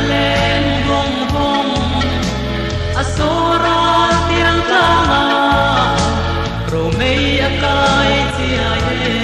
aleng vong vong asora tiang tanga romei akai tia ye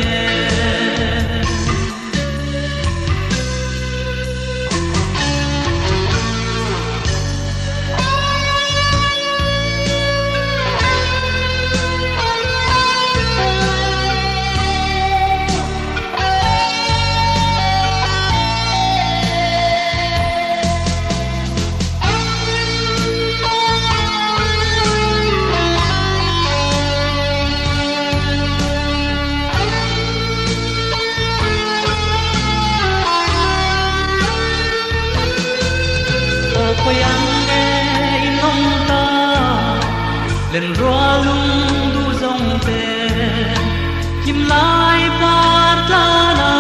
lên roa lung du dòng te kim lai ba ta na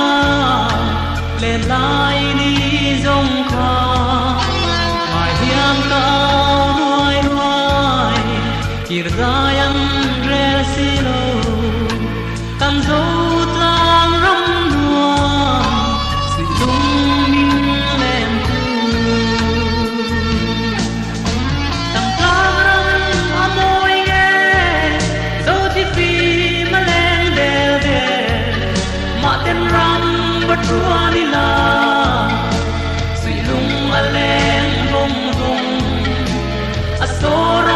lên lai ni dòng kha mai hiam cao nuai nuai kir dayang resilo kam zo tlang ram nuam sui lung min lem tu tam tlang ram amoi nge zo ti pi maleng del del ma ten ram batruani la sui lung aleng bong bong asora